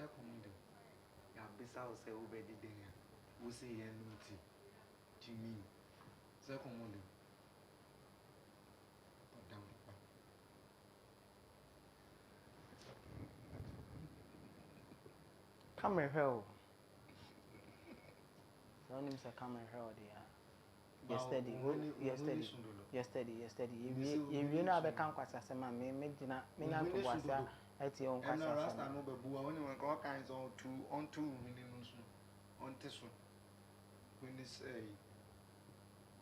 Secondly, ya bisa ose obedi denya. Usi yenuti. Jimmy. Secondly, put down the pen. Come and help. So name say come and help there. Yesterday. You know about come kwasa sema me dina me na to wasa ati on kwasa sema. Rasta no be bua when you all kinds on two minimum on this one. When they say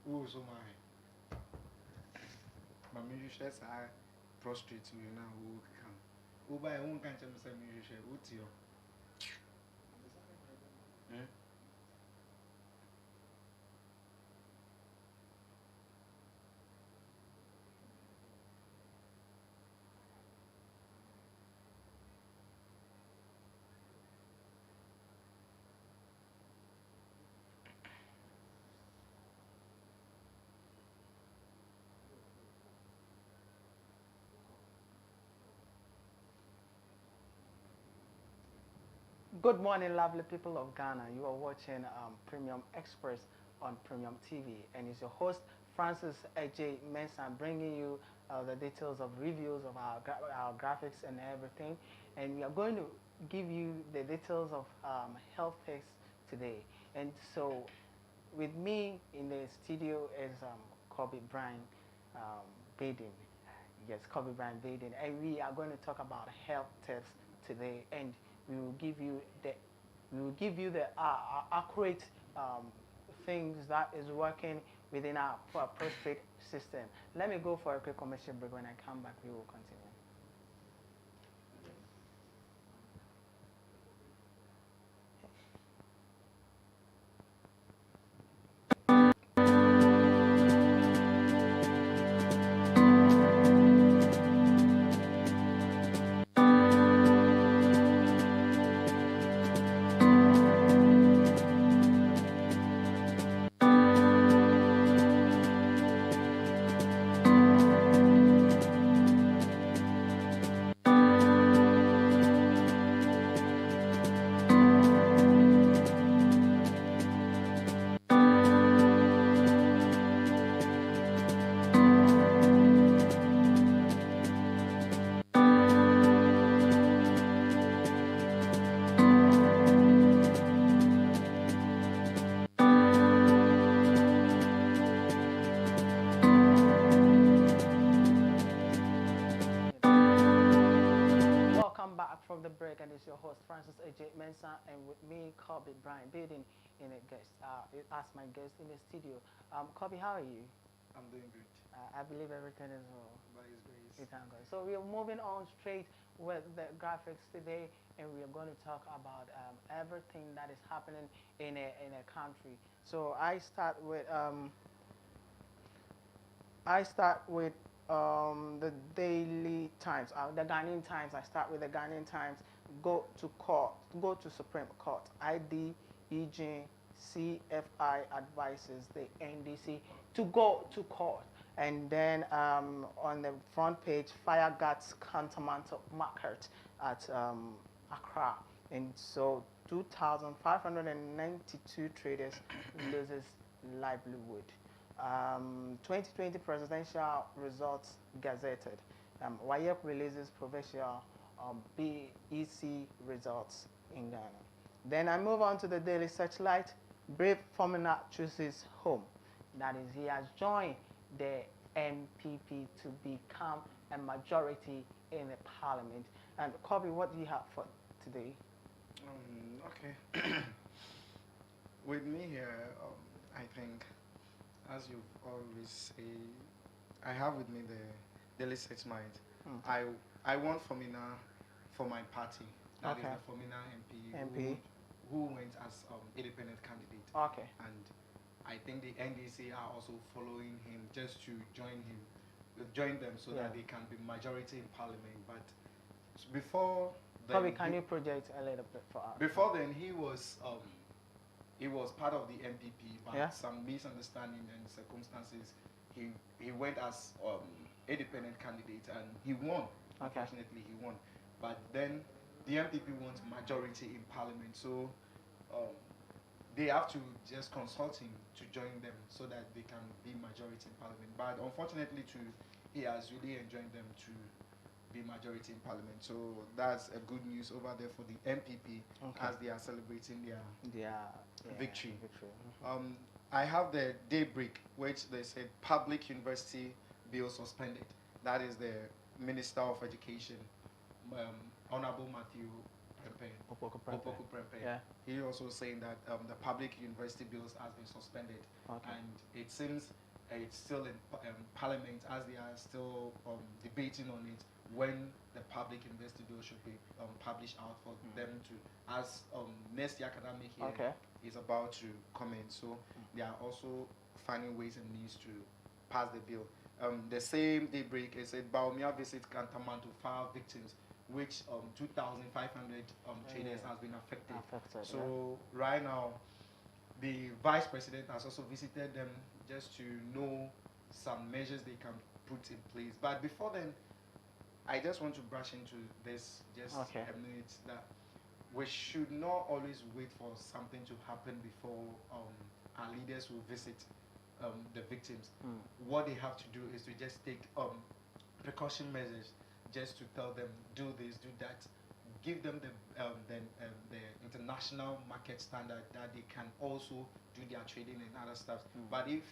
oh so my Mammy shares I prostrate to you now who can. Who by one can't say me share what's your Good morning, lovely people of Ghana. You are watching Premium Express on Premium TV, and it's your host Francis AJ Mensah bringing you the details of reviews of our graphics and everything. And we are going to give you the details of health techs today. And so, with me in the studio is Kobe Bryan Baden. Yes, Kobe Bryan Baden, and we are going to talk about health tips today, and we will give you the accurate things that is working within our prostate system. Let me go for a quick commercial break. When I come back, we will continue. From the break, and it's your host Francis AJ Mensah, and with me Kobe Bryan Baden in a guest as my guest in the studio. Kobe, how are you? I'm doing good. I believe everything is well. By His grace. We thank God. So we are moving on straight with the graphics today, and we are going to talk about everything that is happening in a country. So I start with the Daily Times, the Ghanaian Times. I start with the Ghanaian Times. Go to court. Go to Supreme Court. IDEG CFI advises the NDC to go to court. And then on the front page, fire guards countermantle market at Accra. And so 2,592 traders loses livelihood. 2020 presidential results gazetted. WAEC releases provincial BEC results in Ghana. Then I move on to the Daily Searchlight. Brave Formula chooses home. That is, he has joined the MPP to become a majority in the parliament. And Kobe, what do you have for today? Okay. With me here, I think, as you always say, I have with me the Daily Searchlight. I want Formina for my party. That is the Formina MP. Who went as independent candidate. Okay. And I think the NDC are also following him just to join them so that they can be majority in parliament. But before then, Kobe, can you project a little bit for us? Before then, he was part of the MPP, but some misunderstanding and circumstances, he went as independent candidate and he won. Unfortunately, he won. But then the MPP wants majority in parliament, so um, they have to just consult him to join them so that they can be majority in parliament. But unfortunately, too, he has really enjoined them to be majority in parliament. So that's a good news over there for the MPP as they are celebrating their victory. Um, I have the daybreak, which they said public university bill suspended. That is the Minister of Education, Honorable Matthew Opoku Prempe. Yeah. He also saying that the public university bills has been suspended, and it seems it's still in Parliament as they are still debating on it when the public university bill should be published out for them to, as next year academic year is about to come in. So they are also finding ways and means to pass the bill. The same daybreak, it said Baumia visits Kantaman to file victims, which 2,500 traders has been affected. So right now, the vice president has also visited them just to know some measures they can put in place. But before then, I just want to brush into this just a minute, that we should not always wait for something to happen before our leaders will visit the victims. What they have to do is to just take precaution measures, just to tell them do this, do that, give them the international market standard that they can also do their trading and other stuff. But if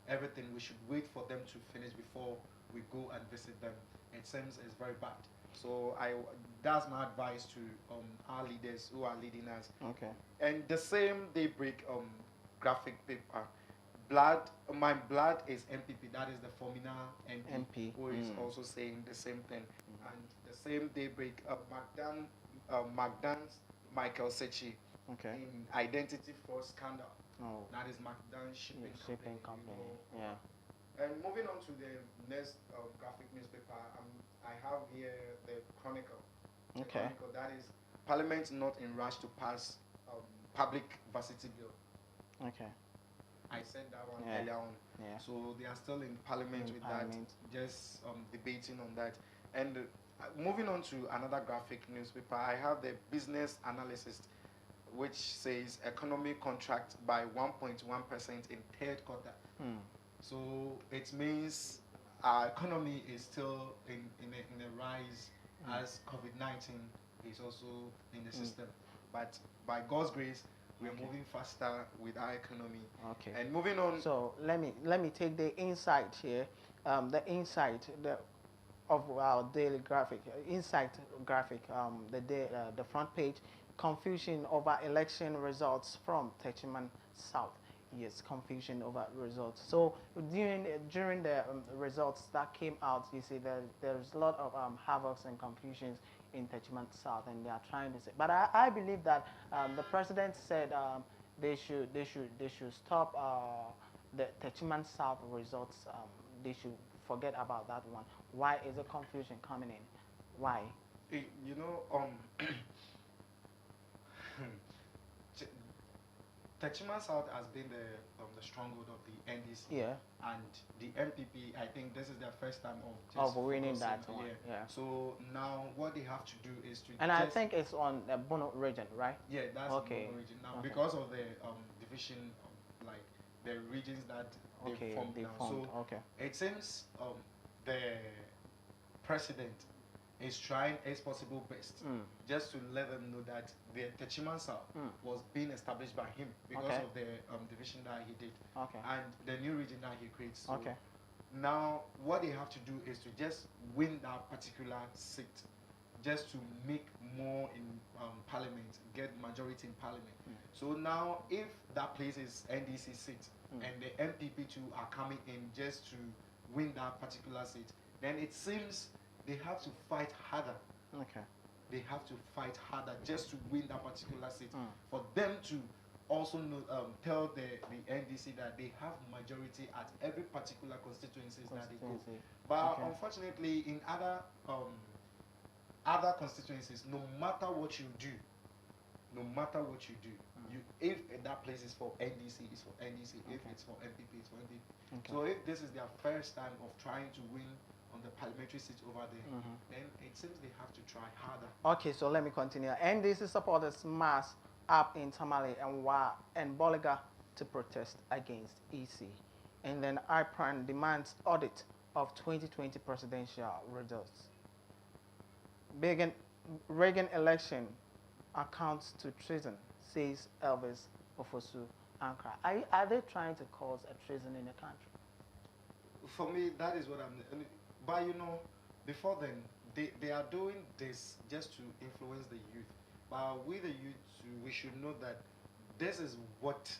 everything, we should wait for them to finish before we go and visit them. It seems it's very bad. So that's my advice to our leaders who are leading us. And the same daybreak graphic paper, my blood is MPP. That is the Formina MP, who is also saying the same thing. And the same daybreak, Magdan's Michael Sechi in Identity Fraud Scandal. That is Magdan Shipping Company. And moving on to the next graphic newspaper, I have here the Chronicle. Chronicle, that is Parliament not in rush to pass public varsity bill. I said that one earlier on. So they are still in Parliament with that, just debating on that. And moving on to another graphic newspaper, I have the Business Analyst, which says economy contract by 1.1% in third quarter. So it means our economy is still in a rise as COVID-19 is also in the system. But by God's grace, we're moving faster with our economy. And moving on. So let me take the insight here. The insight of our daily graphic, insight graphic. The front page, confusion over election results from Techiman South. Yes, confusion over results. So during the results that came out, you see that there's a lot of havocs and confusions in Techiman South, and they are trying to say. But I believe that the president said they should stop the Techiman South results. They should forget about that one. Why is the confusion coming in? Why? You know, Techiman South has been the stronghold of the NDC, and the MPP. I think this is their first time of winning that one. So now what they have to do is to. And I think it's on the Bono region, right? Yeah, that's the Bono region now because of the division, like the regions that they formed now. So it seems the president is trying his possible best just to let them know that the Techiman South was being established by him because of the division that he did and the new region that he creates. So now what they have to do is to just win that particular seat, just to make more in parliament, get majority in parliament. So now if that place is NDC seat and the MPP too are coming in just to win that particular seat, then it seems they have to fight harder. They have to fight harder just to win that particular seat. For them to also know, tell the NDC that they have majority at every particular constituencies that they go. But unfortunately, in other constituencies, no matter what you do, if that place is for NDC, it's for NDC. If it's for MPP, it's for MPP. So if this is their first time of trying to win on the parliamentary seat over there, then it seems they have to try harder. Okay, so let me continue. NDC supporters mass up in Tamale and Boliga to protest against EC. And then IPRAN demands audit of 2020 presidential results. Reagan, Reagan election accounts to treason, says Elvis Ofosu Ankara. Are they trying to cause a treason in the country? For me, that is what but you know, before then, they are doing this just to influence the youth. But we the youth, we should know that this is what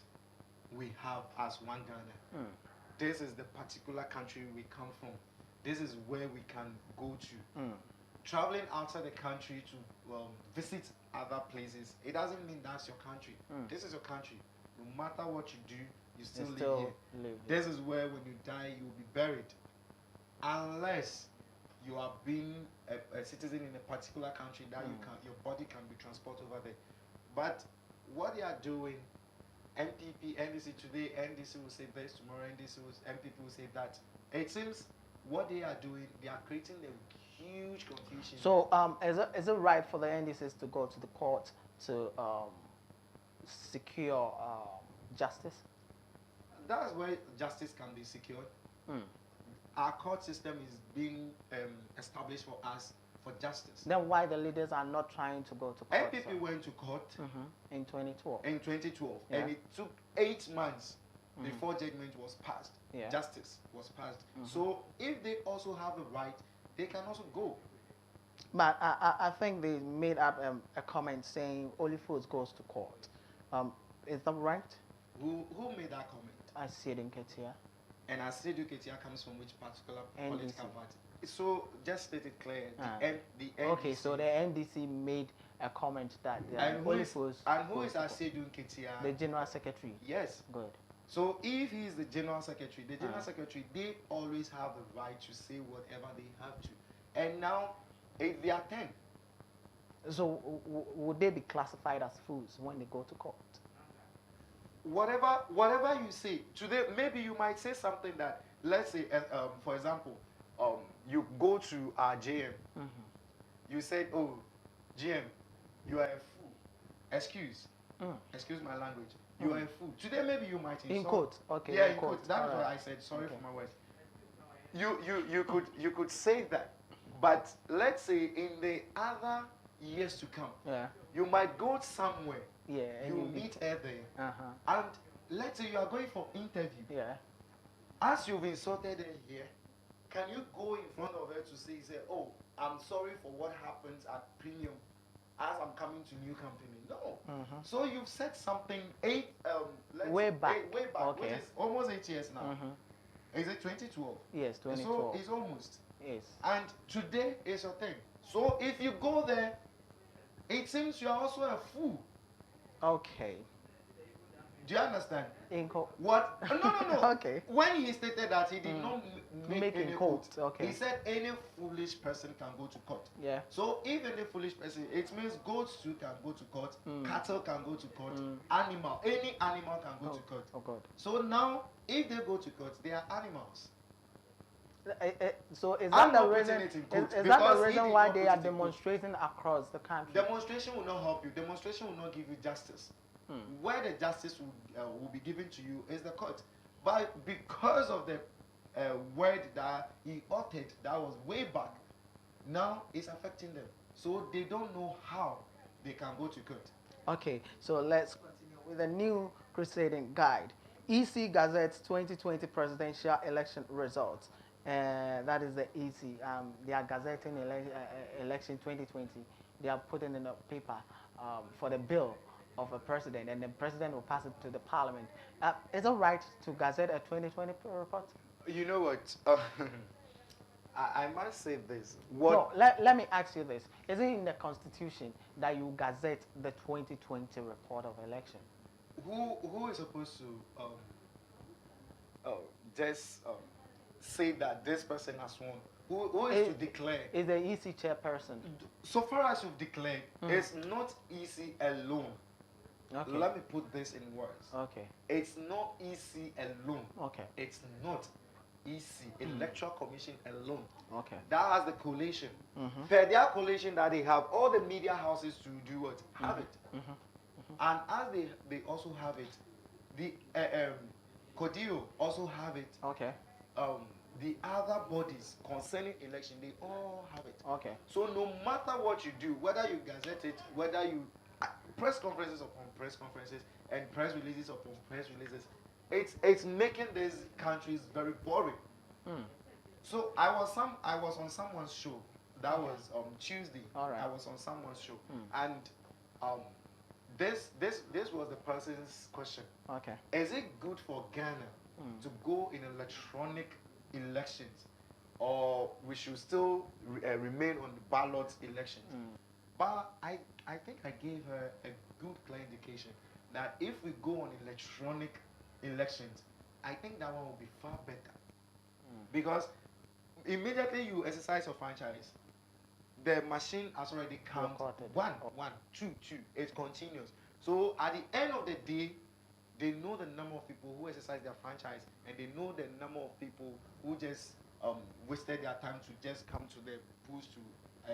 we have as one Ghana. This is the particular country we come from. This is where we can go to. Traveling outside the country to visit other places, it doesn't mean that's your country. This is your country. No matter what you do, you still live here. This is where when you die, you will be buried. Unless you are being a citizen in a particular country that your body can be transported over there. But what they are doing, NPP, NDC today, NDC will say this, tomorrow NPP will say that. It seems what they are doing, they are creating a huge confusion. So is it right for the NDCs to go to the court to secure justice? That's where justice can be secured. Our court system is being established for us for justice. Then why the leaders are not trying to go to court? NPP went to court in 2012. In 2012, and it took 8 months before judgment was passed. Justice was passed. So if they also have a right, they can also go. But I think they made up a comment saying only fools goes to court. Is that right? Who made that comment? I see it in Ketia. And I said Ketia comes from which particular NDC. Political party? So just state it clear. The NDC. Okay, so the NDC made a comment that who is Asedu Ketia? The General Secretary. Yes. Good. So if he is the General Secretary, they always have the right to say whatever they have to. And now, they are 10. So would they be classified as fools when they go to court? Whatever you say today, maybe you might say something that, let's say, for example, you go to our GM. You said, "Oh, GM, you are a fool." Excuse my language. You are a fool. Today, maybe you might insult. In quote, okay. Yeah, in quote. That's what I said. Sorry for my words. You could say that, but let's say in the other years to come, you might go somewhere. Yeah, you meet her there, and let's say you are going for interview. Yeah. As you've insulted her here, can you go in front of her to say, "Oh, I'm sorry for what happens at Premium, as I'm coming to new company"? No. So you've said something way back, okay, which is almost 8 years now. Is it 2012? Yes, 2012. So it's almost. Yes. And today is your thing. So if you go there, it seems you are also a fool. Okay. Do you understand? Inco. What? No. Okay. When he stated that he did not make any quote. Okay. He said any foolish person can go to court. Yeah. So if any foolish person, it means goats too can go to court, cattle can go to court, any animal can go to court. Oh God. So now, if they go to court, they are animals. So is that the reason? Is that the reason why they are demonstrating across the country? Demonstration will not help you. Demonstration will not give you justice. Where the justice will be given to you is the court. But because of the word that he uttered, that was way back, now it's affecting them. So they don't know how they can go to court. Okay, so let's continue with a new crusading guide. EC Gazette's 2020 presidential election results. That is the EC. They are gazetting election 2020. They are putting in a paper for the bill of a president, and the president will pass it to the parliament. Is it right to gazette a 2020 report? You know what? I must say this. No, let me ask you this. Is it in the constitution that you gazette the 2020 report of election? Who is supposed to just say that this person has won? Who is to declare? Is the EC chairperson. So far as you've declared, it's not EC alone. Okay. Let me put this in words. Okay. It's not EC alone. Okay. It's not. EC, Electoral Commission alone. Okay. That has the collation. Per their collation that they have, all the media houses to do what? Have it. And as they also have it, the CODIO also have it. Okay. The other bodies concerning election, they all have it. Okay. So no matter what you do, whether you gazette it, whether you press conferences upon press conferences and press releases upon press releases, it's making these countries very boring. So I was on someone's show. That was Tuesday. All right. I was on someone's show, and this was the person's question. Okay. Is it good for Ghana to go in electronic elections, or we should still remain on the ballot elections? But I think I gave her a good clear indication that if we go on electronic elections, I think that one will be far better. Because immediately you exercise your franchise, the machine has already counted. One, two, it continues. So at the end of the day, they know the number of people who exercise their franchise, and they know the number of people who just wasted their time to just come to the polls to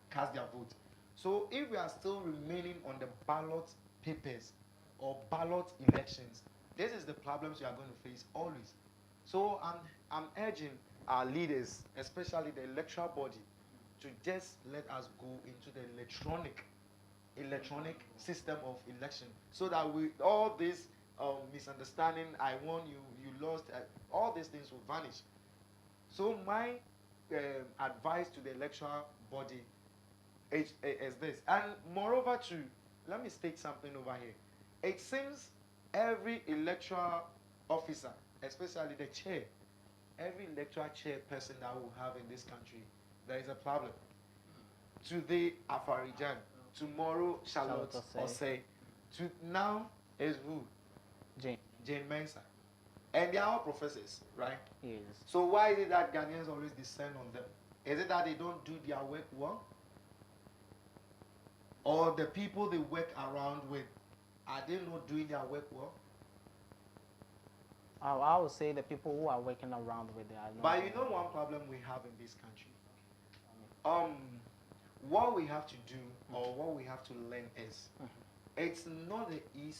cast their vote. So if we are still remaining on the ballot papers or ballot elections, this is the problems we are going to face always. So I'm urging our leaders, especially the electoral body, to just let us go into the electronic system of election, so that we all this misunderstanding, I won, you lost, all these things will vanish. So my advice to the electoral body is this. And moreover too, let me state something over here. It seems every electoral officer, especially the chair, every electoral chairperson that we have in this country, there is a problem. Today, Afarijan. Tomorrow, Charlotte Osei. Now is who? Jane Mensah. And they are all professors, right? Yes. So why is it that Ghanaians always descend on them? Is it that they don't do their work well? Or the people they work around with, are they not doing their work well? I would say the people who are working around with it are not. But you know one problem we have in this country? What we have to do, or what we have to learn is, it's not the EC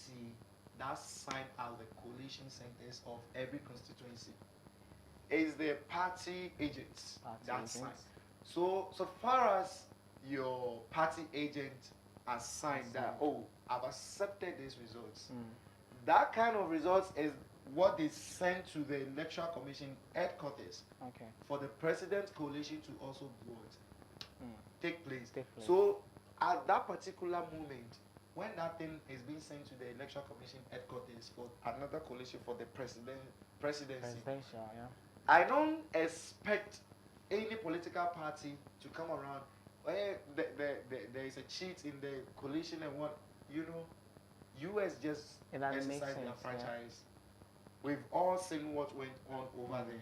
that sign out the coalition centers of every constituency. It's the party agents that sign. So far as your party agent has signed that, oh, I've accepted these results, that kind of results is what they send to the Electoral Commission headquarters for the President's coalition to also vote. Take place. So at that particular moment, when that thing is being sent to the Electoral Commission headquarters for another coalition for the presidency, I don't expect any political party to come around where there is a cheat in the coalition and what, US just exercised their franchise. We've all seen what went on over there.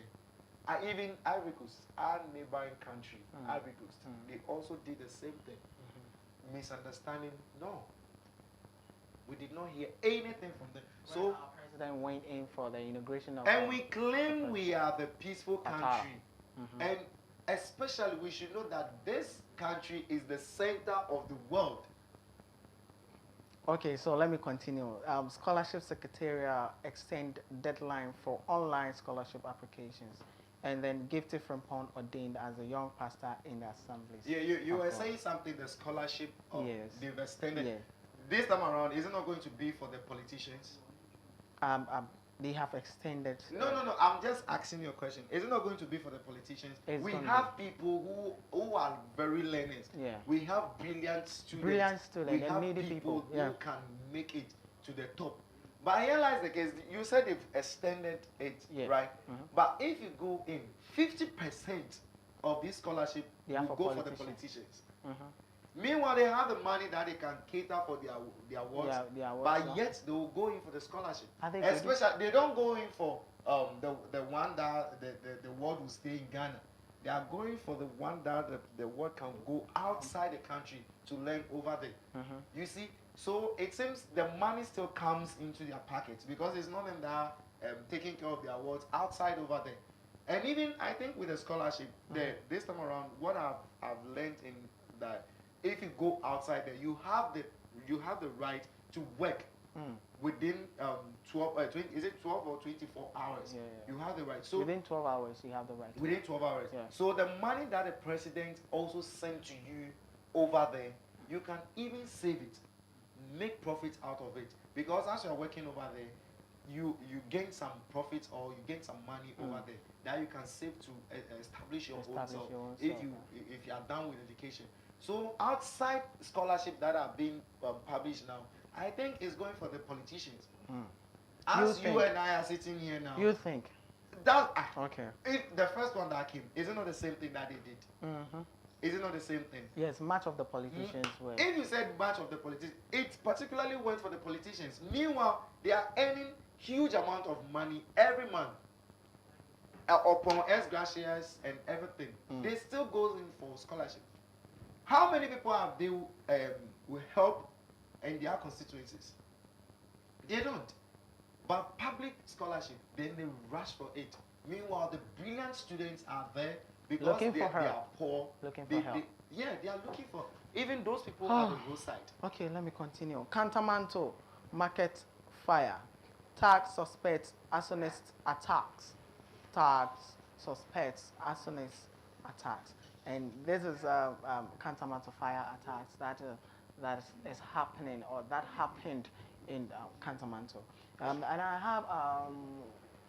Even Ivory Coast, our neighboring country, Ivory Coast, they also did the same thing. Misunderstanding, no. We did not hear anything from them. So our president went in for the inauguration of. And we claim we are the peaceful country. And especially we should know that this country is the center of the world. Okay, so let me continue. Scholarship Secretariat extend deadline for online scholarship applications, and then Gifted Frimpong ordained as a young pastor in the assemblies. Yeah, you were saying something, the scholarship of they've extended. Yeah. This time around, is it not going to be for the politicians? They have extended. No. I'm just asking you a question. Is it not going to be for the politicians? We have people who are very learned. Yeah. We have brilliant students. We have people who can make it to the top. But I realize the case. You said they've extended it, right? But if you go in, 50% of this scholarship will go for the politicians. Meanwhile, they have the money that they can cater for their works, but yet they will go in for the scholarship. Especially, they don't go in for the one that the world will stay in Ghana. They are going for the one that the world can go outside the country to learn over there. You see, so it seems the money still comes into their pockets because it's not them that are taking care of their works outside over there. And even I think with the scholarship, this time around, what I've learned in that if you go outside there, you have the right to work within 20, is it 12 or 24 hours? Yeah, yeah. You have the right. So within 12 hours, you have the right. within 12 hours. Yeah. So the money that the president also sent to you over there, you can even save it, make profits out of it. Because as you're working over there, you gain some profits or you gain some money over there that you can save to establish your own self if you are done with education. So outside scholarship that are being published now, I think it's going for the politicians. As you and I are sitting here now, you think that okay? If the first one that came, is it not the same thing that they did? Is it not the same thing? Yes, much of the politicians were. If you said much of the politicians, it particularly went for the politicians. Meanwhile, they are earning huge amount of money every month upon ex gracias and everything. They still goes in for scholarship. How many people have they will help in their constituencies? They don't. But public scholarship, then they rush for it. Meanwhile, the brilliant students are there because they are poor. Looking for help. They are looking for. Even those people at the roadside. Okay, let me continue. Cantonment market fire. Tax suspects arsonist attacks. Tax suspects arsonist attacks. And this is Cantonment fire attacks that is happening or that happened in Cantonment. And I have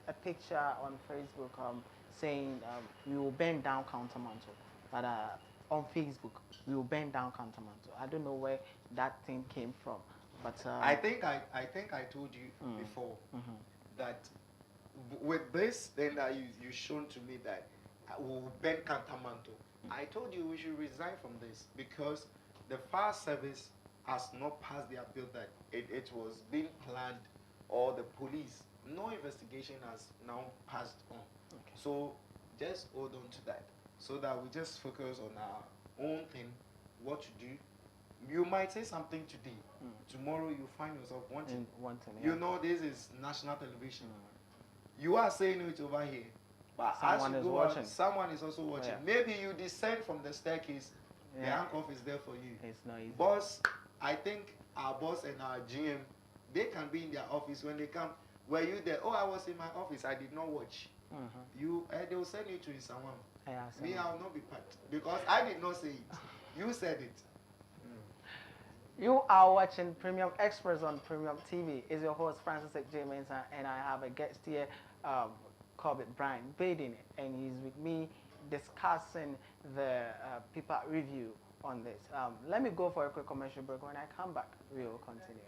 a picture on Facebook saying we will burn down Cantonment. But on Facebook, we will burn down Cantonment. I don't know where that thing came from. But I think I told you before that with this thing that you shown to me that we'll ban Cantamanto. I told you we should resign from this because the fire service has not passed their bill that it was being planned, or the police, no investigation has now passed on. Okay. So just hold on to that so that we just focus on our own thing, what to do. You might say something today. Tomorrow you find yourself wanting. You know this is national television. You are saying it over here, but someone is watching. Someone is also watching. Yeah. Maybe you descend from the staircase. The handcuff is there for you. It's not easy. Boss, I think our boss and our GM, they can be in their office when they come. Were you there? Oh, I was in my office. I did not watch. You, they will send you to someone. Me, I will not be part because I did not say it. You said it. You are watching Premium Express on Premium TV. Is your host Francis J. Mensah, and I have a guest here, Kobe Brian Baden, and he's with me discussing the paper review on this. Let me go for a quick commercial break. When I come back, we will continue.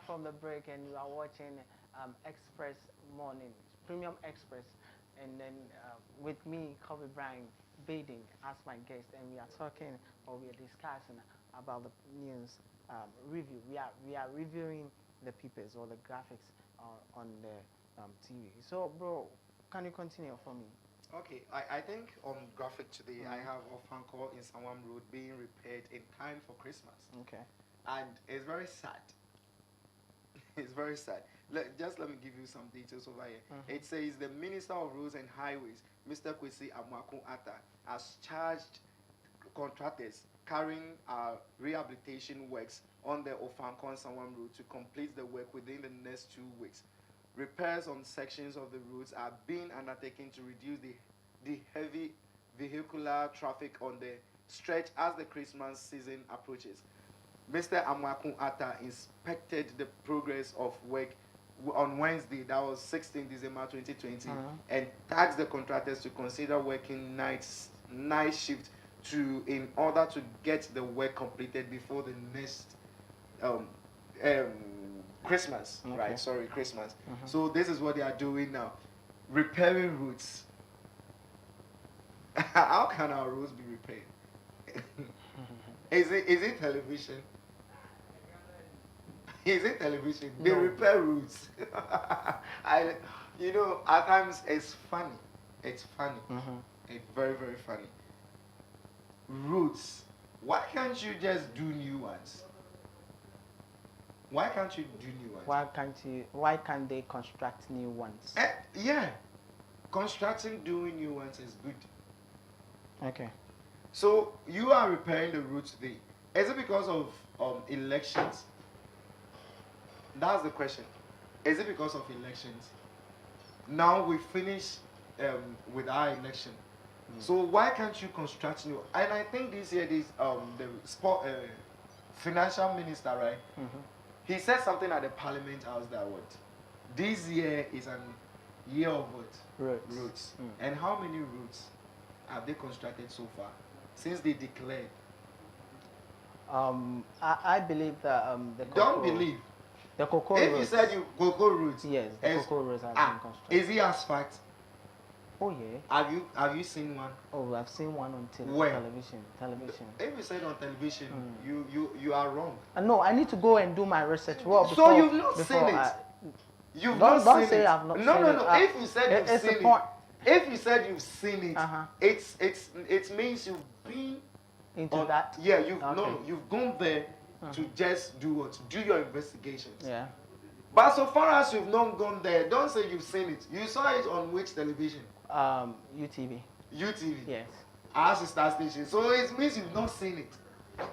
From the break, and you are watching Express Morning, Premium Express, and then with me, Kobe Brian Baden, as my guest, and we are talking or we are discussing about the news review. We are reviewing the papers or the graphics on the TV. So, bro, can you continue for me? Okay, I think on graphic today, I have Ofanko in Sawam Road being repaired in time for Christmas. Okay. And it's very sad. It's very sad. Just let me give you some details over here. It says the Minister of Roads and Highways, Mr. Kwesi Amakun Atta, has charged contractors carrying rehabilitation works on the Ofankon Sawam Road to complete the work within the next 2 weeks. Repairs on sections of the roads are being undertaken to reduce the heavy vehicular traffic on the stretch as the Christmas season approaches. Mr. Amakun Atta inspected the progress of work on Wednesday, that was 16 December 2020, and tasked the contractors to consider working night shift in order to get the work completed before the next um, um, Christmas. Okay. Right? Sorry, Christmas. So this is what they are doing now, repairing roads. How can our roads be repaired? Is it television? Is it television? They repair roads. At times it's funny. It's funny. It's very, very funny. Roads. Why can't you just do new ones? Why can't you do new ones? Why can't they construct new ones? Yeah. Doing new ones is good. Okay. So you are repairing the road today. Is it because of elections? That's the question. Is it because of elections? Now we finish with our election. So why can't you construct new? And I think this year the financial minister, right? He said something at the Parliament House that this year is an year of what? Roads. And how many roads have they constructed so far since they declared? I believe that Don't believe. The cocoa if roads. You said cocoa roads. Yes, the cocoa roads have been constructed. Is it asphalt? Oh yeah. Have you seen one? Oh, I've seen one on Where? television. If you said on television, you are wrong. No, I need to go and do my research. Well, so you've not seen it. You've not seen it. I've not no, seen no, it. no. If you said you've seen it, if you said you've seen it, it means you've been into that. Yeah, you've gone there to just do your investigations. Yeah. But so far as you've not gone there, don't say you've seen it. You saw it on which television? UTV. UTV. Yes. Our sister station. So it means you've not seen it.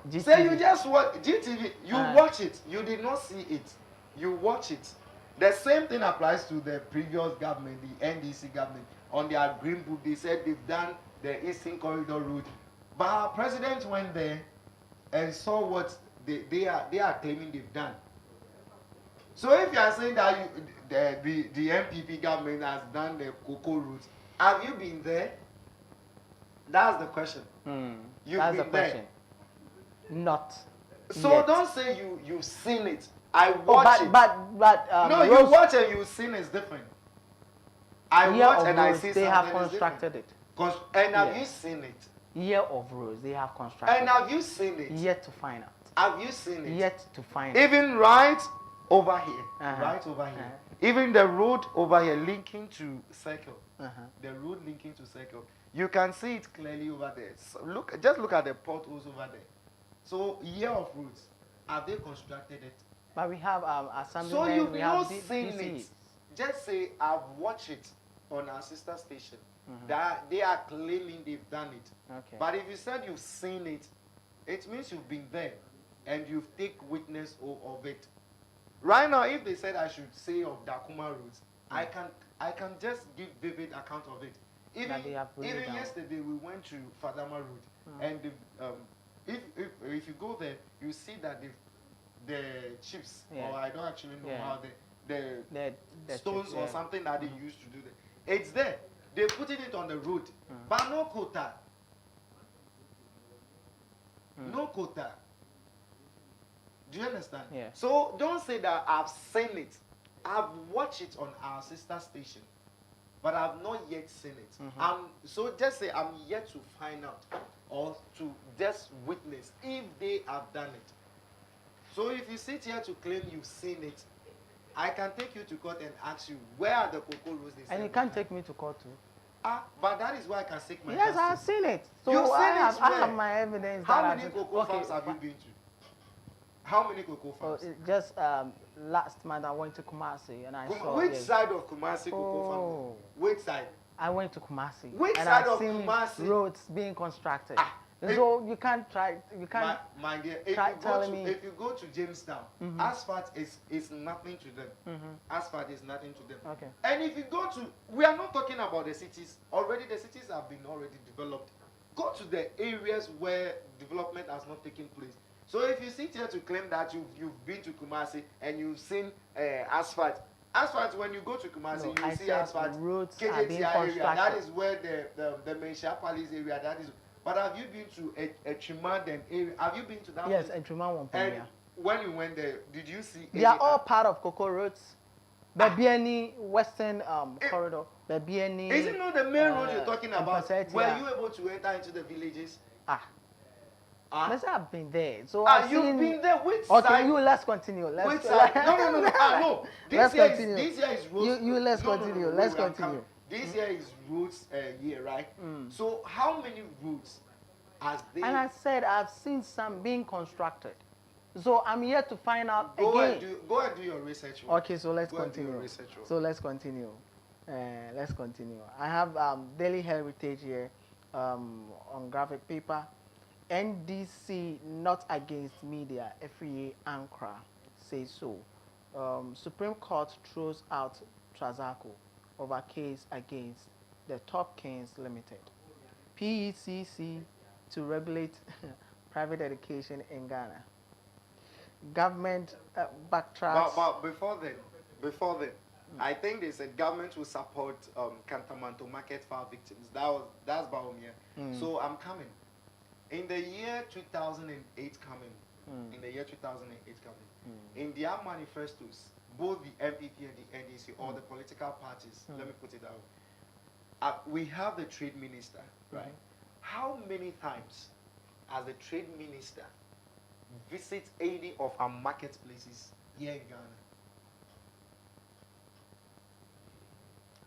GTV. Say you just watch GTV. You watch it. You did not see it. You watch it. The same thing applies to the previous government, the NDC government. On their green book, they said they've done the Eastern Corridor route. But our president went there and saw what they are claiming they've done. So if you are saying that the MPP government has done the cocoa route, have you been there? That's the question. That's the question. Not. So yet. Don't say you've seen it. I watch it. But no, you watch and you've seen it's different. I watch and I see they something have constructed it. And have you seen it? Year of roads, they have constructed. And have you seen it? Yet to find out. Have you seen it? Yet to find out. Even right over here. Right over here. Even the road over here linking to Circle. The road linking to Circle. You can see it clearly over there. So just look at the potholes over there. So year of roads. Have they constructed it? But we have assemblymen. So you've not seen it. Just say I've watched it on our sister station. That they are claiming they've done it. Okay. But if you said you've seen it, it means you've been there and you've taken witness of it. Right now, if they said I should say of Dakuma roads, I can just give vivid account of it. Even yesterday we went to Fadama Road, and if you go there, you see that the chips, or I don't actually know how the stones or something that they used to do that. It's there. They're putting it on the road, but no quota. No quota. Do you understand? Yeah. So don't say that I've seen it. I've watched it on our sister station, but I've not yet seen it. So just say I'm yet to find out or to just witness if they have done it. So if you sit here to claim you've seen it, I can take you to court and ask you where are the cocoa roads they and you can't take me to court too. But that is why I can seek my justice. Yes, I've seen it. So You've seen I it have my evidence. How many cocoa farms have you been to? How many cocoa farms? Just last month I went to Kumasi and I saw. Which side of Kumasi cocoa farm? Which side? I went to Kumasi. Which and side I've of seen Kumasi? Roads being constructed. So you can't try. You can't. My dear, if you go to Jamestown, asphalt is nothing to them. Asphalt is nothing to them. Okay. And if you go to, we are not talking about the cities. Already the cities have been already developed. Go to the areas where development has not taken place. So if you sit here to claim that you've been to Kumasi and you've seen asphalt, when you go to Kumasi, No, you see asphalt. Roads are KJTI being area, that constructed. is where the Mensha Palace area, that is. But have you been to a Chimaden area? Have you been to that Yes, place? a Chimaden And area. when you went there, did you see? They are all part of Cocoa Roads. Maybe any western corridor. Maybe any. Is it not the main road you're talking about? Were Were you able to enter into the villages? I've been there. So you've been there. Which okay, side? let's continue. Which side? No. No. Let's continue. This year is roads. Let's continue. Let's continue. This year is roads year, right? So how many roads has they? And I said I've seen some being constructed. So I'm here to find out again. Go and do your research. Okay, so let's continue. So let's continue. Let's continue. I have Daily Heritage here on graphic paper. NDC not against media. FEA Ankara says so. Supreme Court throws out Trazaco over case against the Top Kings Limited. PECC to regulate private education in Ghana. Government backtracks. But before then, I think they said government will support Kantamanto market for victims. That's Baumia. So I'm coming. In the year 2008 coming, in their manifestos, both the MPP and the NDC, or the political parties, let me put it out, we have the trade minister, right? How many times has the trade minister visit any of our marketplaces here in Ghana?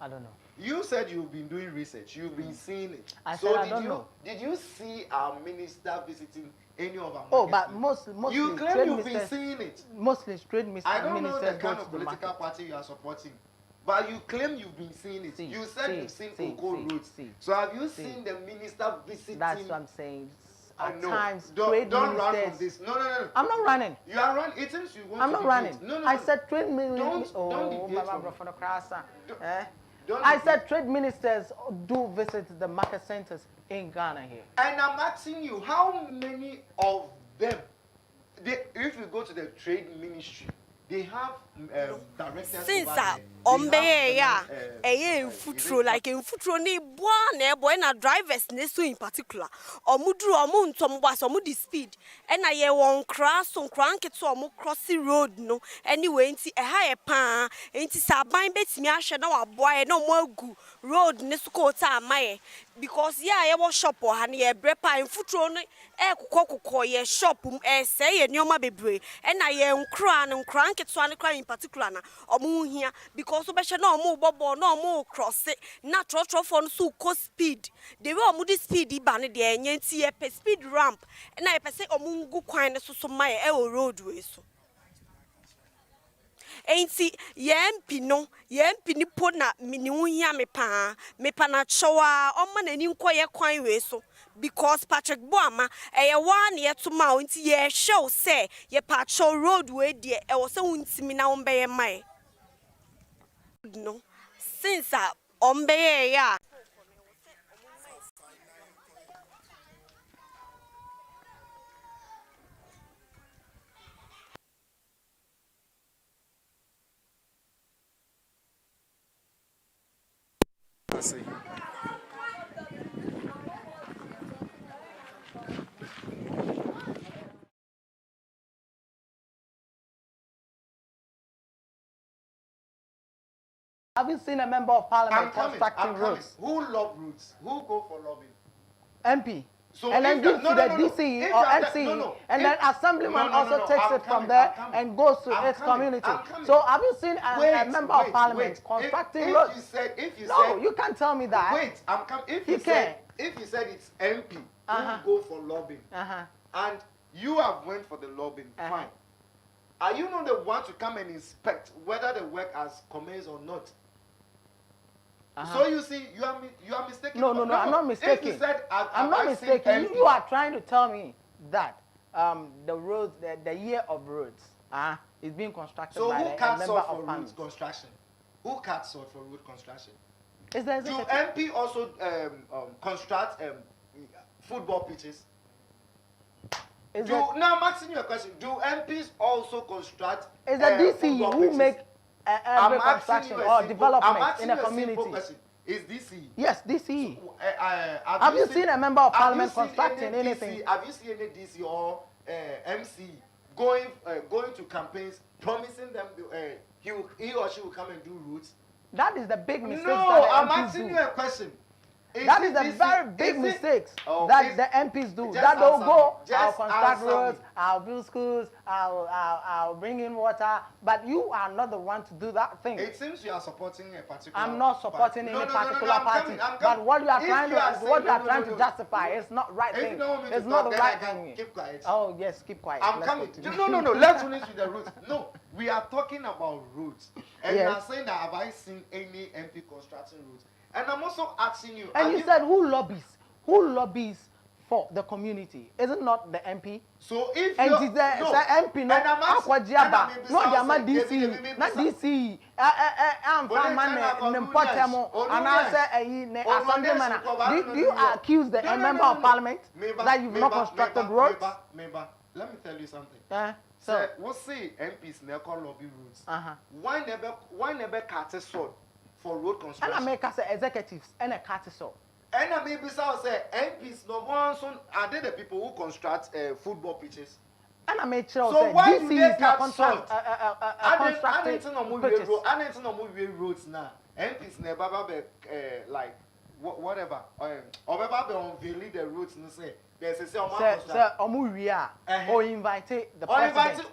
I don't know. You said you've been doing research. You've been seeing it. I don't know. Did you see our minister visiting any of our marketplaces? Oh, but mostly you claim you've been seeing it. Mostly trade ministers. I don't know the kind of political party you are supporting, but you claim you've been seeing it. You said you've seen Cocoa Roads. So have you seen the minister visiting? That's what I'm saying. At no, times, don't run from this. No. I'm not running. You are running. It seems you want I'm to not running. No. I said trade ministers. I said trade ministers do visit the market centers in Ghana here. And I'm asking you, how many of them, if you go to the trade ministry, they have directors. Since futuro like in futuro ni boy na drivers nesu in particular omudru omuntom was omudi speed and na ye won cross on crank to omu cross road no anyway nti e pa nti saban betimi ahwe na waboa na omu agu road nesu ko ta amaye because ye was shop ha na ye brepa in futuro no kokoko ye shop say ye nyoma bebre and na ye nkran keto an kran in particular na omu hia because so be na omu bobo na omu cross it na trotro for so co speed the way omu di speed ba ne de enye nti ye pe speed ramp na ye pe say omu ngu kwan ne so ma ye roadway so enti yempi ni po na mini hia me pa na chowa omma nani nko ye kwan we so because Patrick Boama one year to mount ye show say ye patrol roadway de e was a untimi na ombe mai no since ombe ya Have you seen a member of parliament constructing roads? Who love roads? Who go for lobbying? MP. So and then gives to the DCE or NCE, and then Assemblyman also takes it from there and goes to its community. So have you seen a member of parliament constructing roads? You can't tell me that. Wait, I'm coming. If you said it's MP who go for lobbying, and you have went for the lobbying, fine. Are you not the one to come and inspect whether the work has commenced or not? So you see, you are mistaken. No, I'm not mistaken. If you said, I'm not mistaken. You are trying to tell me that the roads, the year of roads, is being constructed by a member of road construction? Who cuts salt for road construction? Do MP also construct football pitches? Now I'm asking you a question. Do MPs also construct? Is the DC who make every construction or development in a community? Is DC? Yes, DC. So, have you seen a member of parliament constructing anything? Have you seen any DC or MC going to campaigns promising them he or she will come and do routes? That is the big mistake. No, I'm asking you a question. That is a very big mistake that the MPs do. That they'll go, I'll construct roads, I'll build schools, I'll bring in water, but you are not the one to do that thing. It seems you are supporting a particular. I'm not supporting any particular party, but what you are trying to justify is not right thing. It's not the right thing. Keep quiet. Oh yes, keep quiet. I'm coming. No. Let's finish with the roads. No, we are talking about roads, and you are saying that have I seen any MP constructing roads? And I'm also asking you. And you said who lobbies? Who lobbies for the community? Is it not the MP? So if and the MP no akwajiaba no the ama DC na DC am fa man ne mpotemo and I say assemblyman do you accuse the member of parliament that you've not constructed roads? Let me tell you something. So we'll see MPs never lobby roads. Why never cut a sword for road construction? And I make us executives and a cattle. And I maybe say MPs no one son are they the people who construct football pitches? And I make sure so why DC do they is not construct roads now? MPs never be like whatever or be unveiling the roads and say there's a say Omuria or invited the president.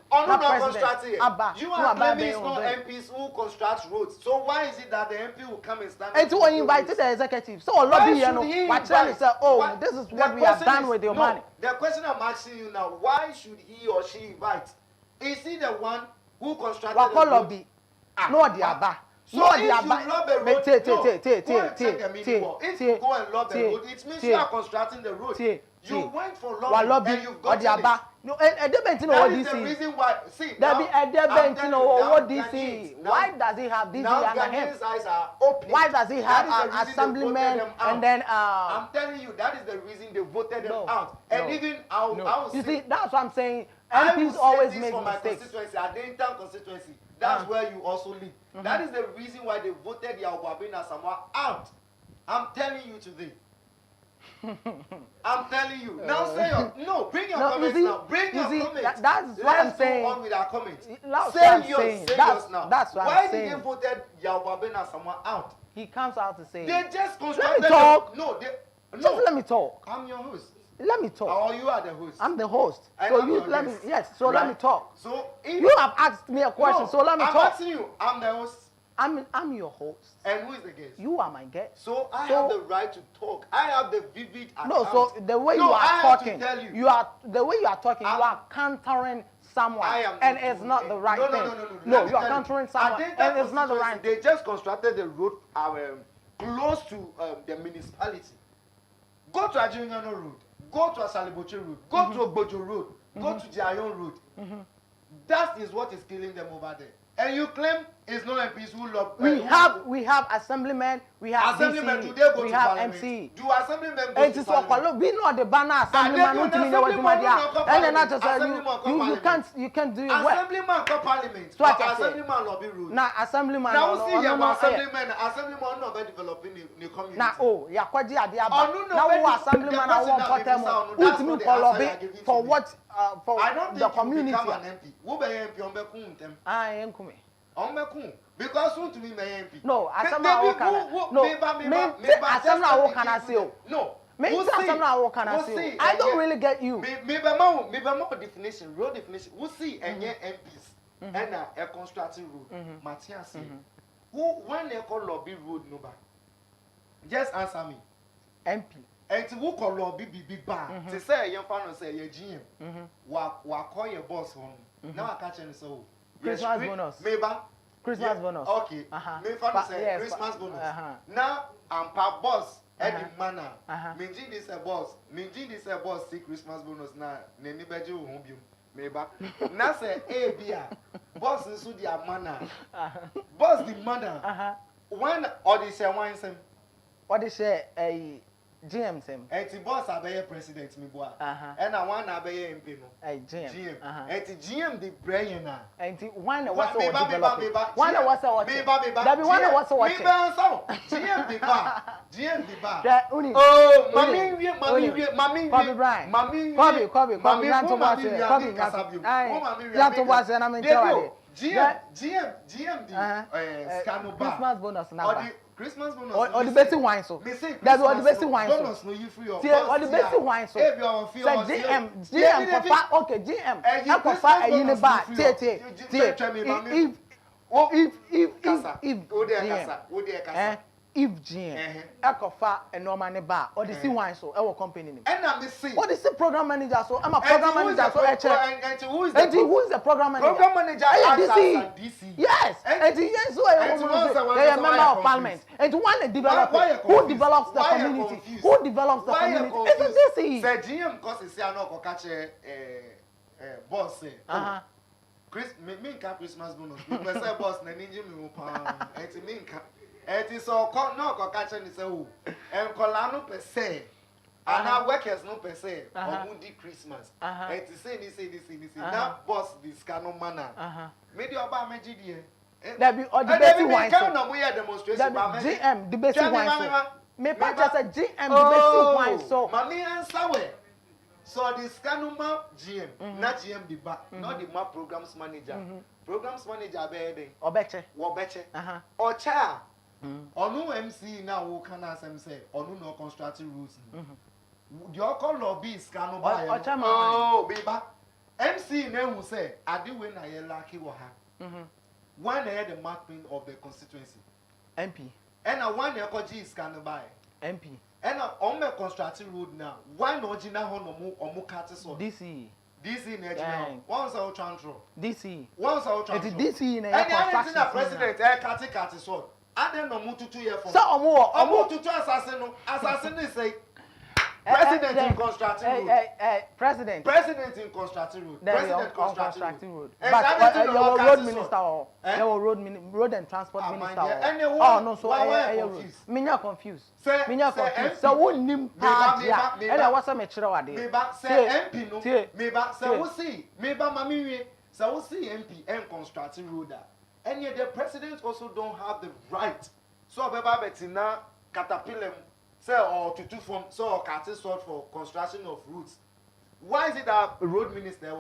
You are claiming it's not MPs who construct roads. So why is it that the MP will come and stand? It's who invited the executive. So lobby watch and say, oh, this is what we have done with your money. The question I'm asking you now, why should he or she invite? Is he the one who constructed the road? Lobby. No, the Abba. So if you love the road, if you go and love the road, it means you are constructing the road. You went for lobby and you've got it. No, that is the reason why. See, why does he have DC under him? Eyes are open. Why does he have an assemblyman and then? I'm telling you, that is the reason they voted them out. And even you see, that's what I'm saying. MPs always make mistakes. Identical constituency. That's where you also live. That is the reason why they voted Yawabina Samoa out. I'm telling you today. I'm telling you. Now say your bring your comments now. Bring your comments. That's what I'm saying. Let's go on with our comments. Say yours now. That's what I'm saying. Why did they voted Yawabina Samoa out? He comes out to say. They just constructed. Let me talk. Just let me talk. I'm your host. Let me talk. Or you are the host. I'm the host. And so you let me. Yes. So let me talk. So you have asked me a question. So let me talk. I'm asking you. I'm the host. I'm your host. And who is the guest? You are my guest. So I have the right to talk. I have the vivid account. No, so the way you are talking, you are countering someone, and it's not the right thing. No, you are countering someone, and it's not the right thing. They just constructed the road close to the municipality. Go to Ajiringano Road. Go to Asaliboche Road. Go to Obojo Road. Go to Jayon Road. That is what is killing them over there. And you claim it's not MPs who love. We have assemblymen, we have assemblymen. DC, Do they go we to have parliament? MC. Do assemblymen go to parliament? We know the banner assemblyman. And then I just say you can't do it well. Assemblyman go parliament. So assemblyman lobby road. Now assemblyman. Now see assemblyman no be developing the community. Now yakwaji adiaba. Now assemblyman I want potemo. Ultimate lobby for what for the community. I don't think you become an MP. Who be MP on be kuntem? Because soon to be my MP. No, assemblyman I don't really get you. Maybe more definition, road definition. We see any MPs and a constructing road. Martin say, who when they call lobby road number? Just answer me. MP. And who call lobby big bar? To say your fan say your GM. Wa call your boss home. Now I catch any so. Christmas bonus. Maybe. Christmas bonus. Okay. Me fan say Christmas bonus. Now I'm per boss. Eddie manner. Minji this a boss. Minji this a boss. See Christmas bonus now. Neni beji won't be. Maybe. Now say bia. Boss is the manner. Boss the manner. When or they say one same. What they say GM same. Eti boss abeye president mi boa. And I want abeye MP no. GM. Eti GM the brain na. Eti one was so develop. One was so what. That be one was so what. GM the bar. GM the bar. Oh, mami. Kobe Brian. Kobe Brian to watch it. Kobe Brian to watch it. I'm in trouble. GM the scandal bar. Christmas bonus now. Christmas bonus. Or the best wine so. That's what the best wine so. Bonus no you free of. Or the best wine so. GM confirm. Okay, GM. I confirm a unibar. If GM, I confirm a normal bar or the C wine so. I will company name. And I'm the C. What is the program manager so? I'm a program manager so. And who is the program manager? Program manager DC. Yes. And yes, so I am a member of parliament. And one a developer who develops the community. Who develops the community? It's DC. Say GM cause it's no catch boss say. Christmas bonus. Me say boss na ninja me pa. Eti minka. Eti so no ko catch ni say o. En kola no per se. And our workers no per se. Omundi Christmas. Eti say this. Now boss this cano manner. Me di oba meji die. That be or the best wine so. No we demonstration ba GM the best wine so. Me pa just a GM the best wine so. Mami answer we. So the Scanuma GM, not GM the back, not the MAP programs manager. Programs manager be Obeche. Ocha. Onu MC now who can ask him say, Onu no constructing rules. The call lobby Scanuma. Ocha oh, biba. MC name who say, I do when I lucky wa ha. One had the mapping of the constituency. MP. And a one year G Scanuma. MP. And on the constructing road now, why not Gina Honomu or Mukatis or DC Nigeria? Once our transfer. DC. Once our transfer. DC in a construction. And president, Kati sword. And then no more to 2 years for. So, more to 2 assassin say. President in constructing road. President in constructing road. President constructing road. But your road minister or your road and transport minister. Oh no, so me confused. So who nim padia? And I was a mature one day. Say MP no. Say who see? Mami say who see MP and constructing road. And yet the president also don't have the right. So Baba Betina caterpillar. Say or to two from so or cutting sword for construction of roads. Why is it that road minister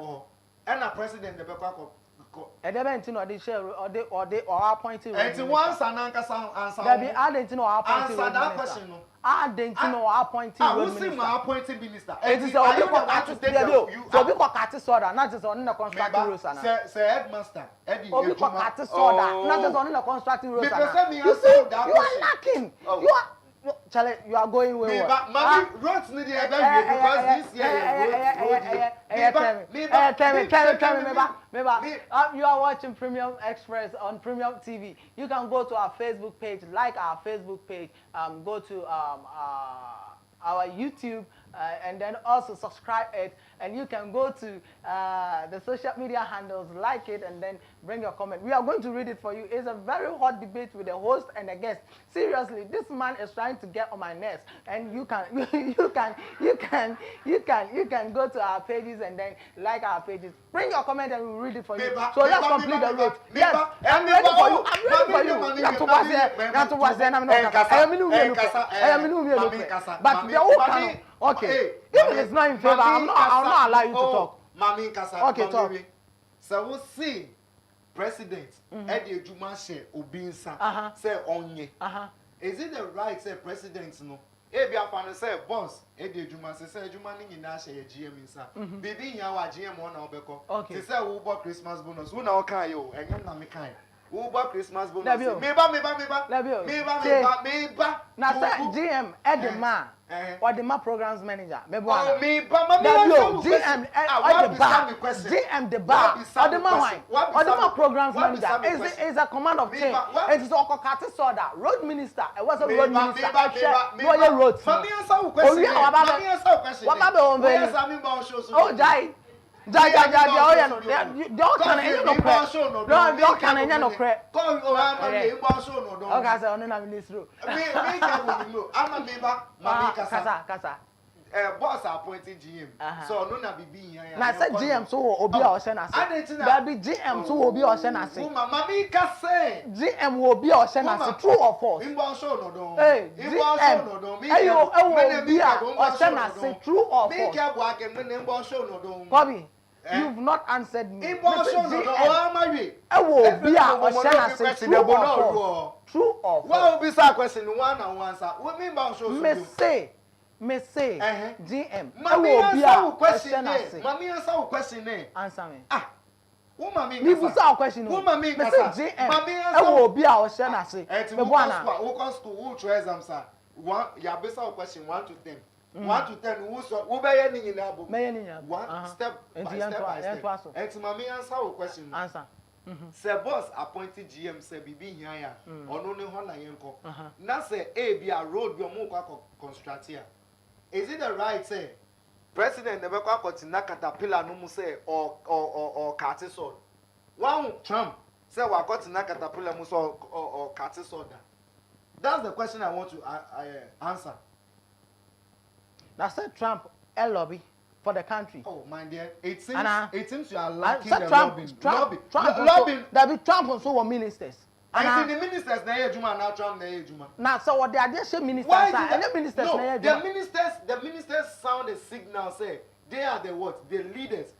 and a president the paper and then you know they share or they appointed. And once an answer. There be adding to know appointed. Answer that question. Adding to know appointed. I will see my appointed minister. It is all you. So because cutting sword not just on the construction roads. Say headmaster. Eddie. Oh, because cutting sword not just on the construction roads. You see, you are lacking. You are. Charlie, you are going way. Mommy, roads need because this year tell me, you are watching Premium Express on Premium TV. You can go to our Facebook page, like our Facebook page, go to our YouTube, and then also subscribe it. And you can go to the social media handles, like it, and then bring your comment. We are going to read it for you. It's a very hot debate with the host and the guest. Seriously, this man is trying to get on my nerves. And you can go to our pages and then like our pages. Bring your comment and we'll read it for you. So let's complete the road. Yes, I'm ready for you. I'm ready for you. Not to was there. Not to was there. I'm not. I am in but the whole can. Okay. Even it's not in favor, I'll not allow you to talk. Mami Kasa. Okay, talk. So we'll see president Eddie Jumashe Obinsa say onye. Is it the right say president no? Ebi afan say boss Eddie Jumashe say Jumani nyina she GM insa. Bibi nya wa GM one na obeko. Okay. Say we buy Christmas bonus. Who na o kan yo? Enyem na me kan. We buy Christmas bonus. Meba. Now say GM Eddie man. Or the MAP programs manager. Oh, me, GM the bar. Or the MAP or the MAP programs manager. Is a command of change. It is all Kati Soda, road minister. It was a road minister. No roads. What about oh, Jai. oh yeah no don't can any no crack no don't can any no crack come oh I'm me imbo so no don okay say ono na minister me ka bo no ama me ba mami kasa boss appointed GM so no na bibi yan na say GM so obi a o se na say there be GM so obi o se na say mami ka say GM obi a o se na say true or false imbo so no don imbo so no don me obi a o se na say true or false me ka bo ake me imbo so no don Kobi you've not answered me imbo so no don o amari obi a o se na say true or false true or false wa obi sa question one and one answer we me imbo so me say GM mami answer question eh mami answer question eh answer me wo mami ni bu sa question wo mami me say GM obi a o se na say me bo ana wo come school wo try exam sir one ya be sa question 1 to 10 1 to 10 wo so wo be ye ni nyina bo me ye ni nyina one step by step enti mami answer wo question answer say boss appointed GM say bibi hian ya ono ne ho na yenko na say e bia road bi o mo kwa construct here. Is it the right say president never continue caterpillar no mu say or carte sword one Trump say wa continue caterpillar mu so or carte sword that's the question I want to answer. That said Trump a lobby for the country. Oh my dear, it seems you are lacking the lobbying. There be Trump so ministers. I think the ministers na ejuma na Trump na ejuma. Now so what they are say ministers are any ministers na ejuma. The ministers sound a signal say they are the what? The leaders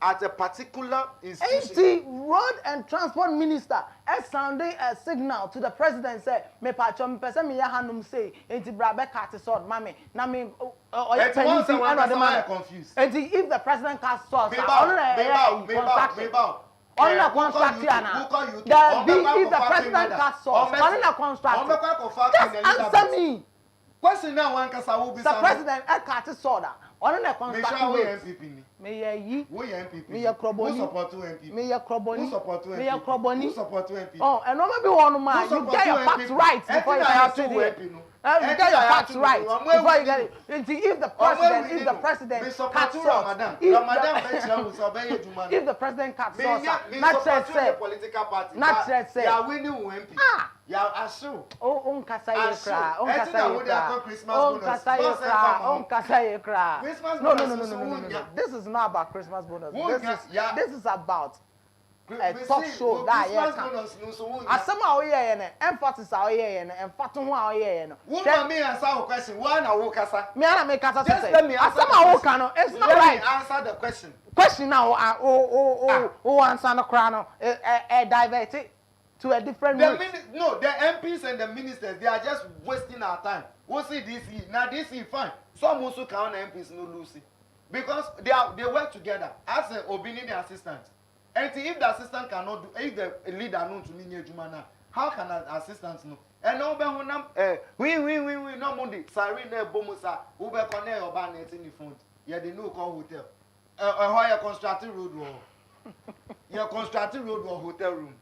at a particular institution. The road and transport minister is sounding a signal to the president say me pacho me pese me ya hanum say enti brabe carte sword mame na me confused. If the president cast sword on the contract now. If the president cast sauce, on the contract. Just answer me. Question now one kasa will be the president cast soda. On the contract. Me ye MPP. Me ye Kroboni. Who support two MPP? Me ye Kroboni. Who support two MPP? Me ye Kroboni. Who support two MPP? Oh, and no maybe one man. You get your facts right before you get to it. You get your facts right before you get it. If the president cuts sauce, if the president cuts sauce, not say political party. Not say you are winning MP. Yeah, assume. Oh, Kasaye kra. No. This is not about Christmas bonus. This is about a talk show that asama oye ne emphasis oye ne emfato ho oye ne woman me answer your question why na wo kasa me ana me kasa say asama wo ka no it's not right answer the question now answer no kra no divert it to a different route. No, the MPs and the ministers they are just wasting our time. We'll see this now this is fine some also count MPs no lose because they work together as a obini the assistant. And if the assistant cannot do, if the leader knows to me Jumana, how can an assistant know? And no be we no Monday. Sorry, ne bomusa. Ube connect your bannet in the front. Yeah, they know call hotel. How you constructing road wall? You constructing road wall hotel room.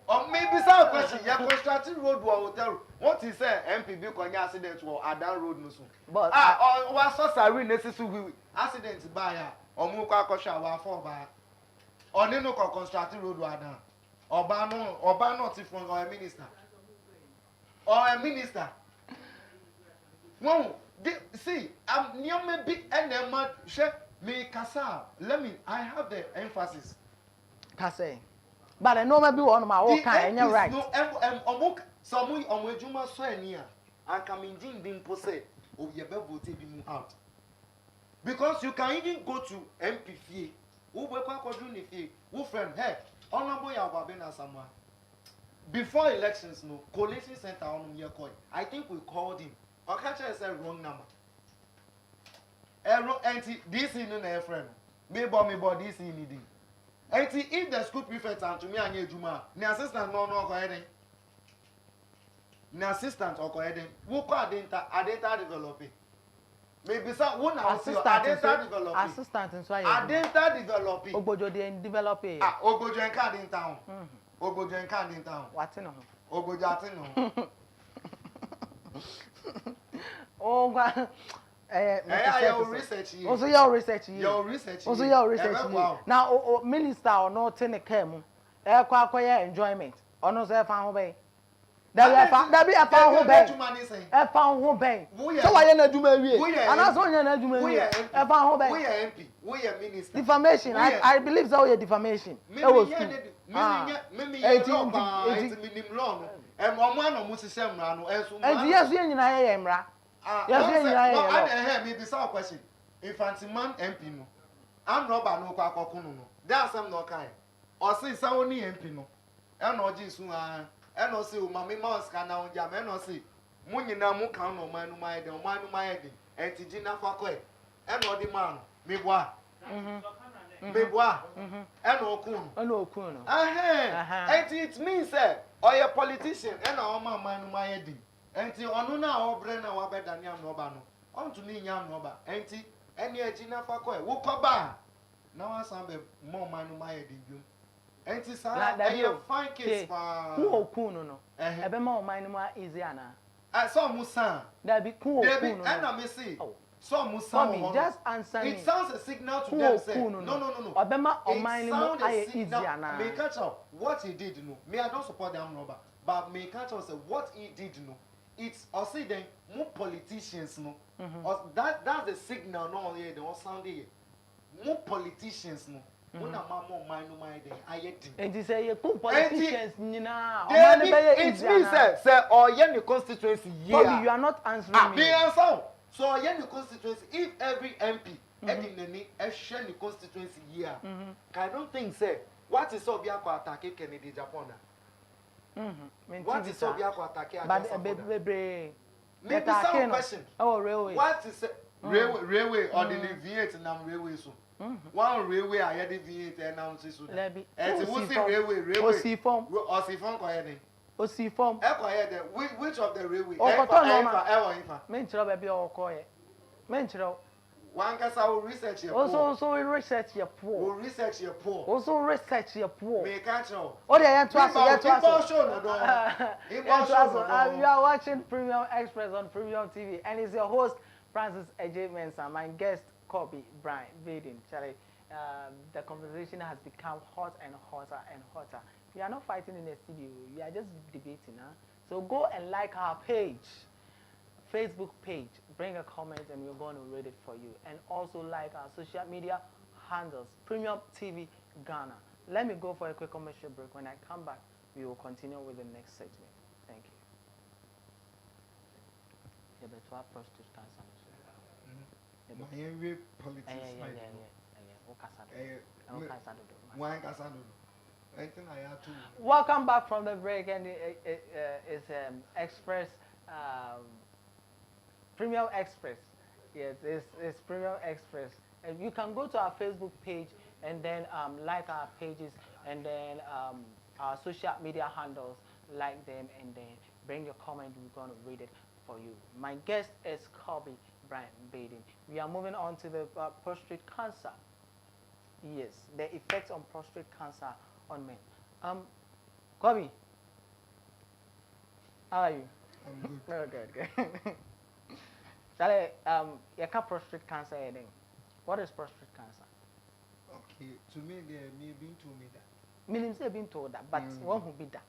Or maybe some question. You constructing road wall hotel room. What is say MPB konya accident wall Adan road no so. But or what so sorry necessary accident by ya. Or mu kwa kosha wa for by. Or no constructing road wadan. Oba no tifon or a minister. Or a minister. No, see, I'm near me big and chef me kasa. I have the emphasis. Kase. But I know maybe one of my own kind, and you're right. No, some juma so near. And come in dimpo say, oh, you better vote him out. Because you can even go to MPFA. Who work who friend hey honorable Yababena Sama before elections no coalition center on your coin. I think we called him. Okacha said wrong number. This is no friend. Me this is needing. If the school prefect and to me and Juma, the assistant no go ahead. The assistant or go ahead. Who call data developing. Maybe some one assistant in so data developing. Ogojo dey develop e. Ogojo en card in town. Ogojo en card in town. What no? Ogojo atin no. Oh, Your research here. Also your research here. Your research Also here. your research here. Now minister or not ten a came. Enjoyment. Or no say fan home. That be a fan home. A fan home. So why you do me? And that's all you do me. A fan home. We are MP. We are minister. Defamation. I believe so. Your defamation. Me law. And one of Muslim Rano. And yes, you know, I hear me this question. If Antiman MP no, I'm Robert no Kwakuno. There's some no kind. Or see someone MP no. And no Jesus, and no see, Mammy Mouse can now jam and no see. Munina Mukan no man, my head, and Tijina Fakwe, and no demand, me bois. Me bois, and no coon. No coon. And it means, sir, or a politician, and our man, my head. Enti onu na obre na wa beda nyam no ba no onto ni nyam no ba enti eni agina fa ko e wo ko ba na wa san be mo man no ma ye dindum enti sa e fine case pa who okun no e be ma o man no ma easy ana so musan da bi ku okun no and me see so musan just answer me it sounds a signal to them say no o be ma o man no ma easy ana me catch up what he did no me I don't support them robber but me catch up say what he did no it's also then more politicians no that's the signal no here the sound here more politicians no when na more mind no mind then I and you say you politicians nyina o man be it means say or yen the constituency here Bobby, you are not answering me answer so yen the constituency if every MP edinani share the constituency here I don't think say what is so be attack Kennedy Japan. What is so attack? But baby, maybe some question. Oh, railway. What is railway or the Vietnam railway? So one railway I had the V8 announces. And who see railway? Osifom. Osifom koyede. Osifom. Which of the railway? Efa. Menchiro baby okoye. Menchiro. One can say research your also research your poor. Research your poor. Also research your poor. Make control. Oh, they are you are watching Premium Express on Premium TV, and it's your host Francis AJ Mensah. My guest Kobe Brian Vaden. Charlie, the conversation has become hot and hotter and hotter. We are not fighting in the studio. We are just debating, huh? So go and like our page. Facebook page, bring a comment and we're going to read it for you. And also like our social media handles, Premium TV Ghana. Let me go for a quick commercial break. When I come back, we will continue with the next segment. Thank you. Prostate cancer. Welcome back from the break, and it's Express. Premium Express. Yes, it's Premium Express. And you can go to our Facebook page and then like our pages and then our social media handles, like them and then bring your comment. We're going to read it for you. My guest is Kobe Brian Baden. We are moving on to the prostate cancer. Yes, the effects on prostate cancer on men. Kobe, how are you? I'm good. Oh, good. Charlie, you have prostate cancer. What is prostate cancer? Okay, to me, they may be told me that. Meaning they been told that, but one who be that.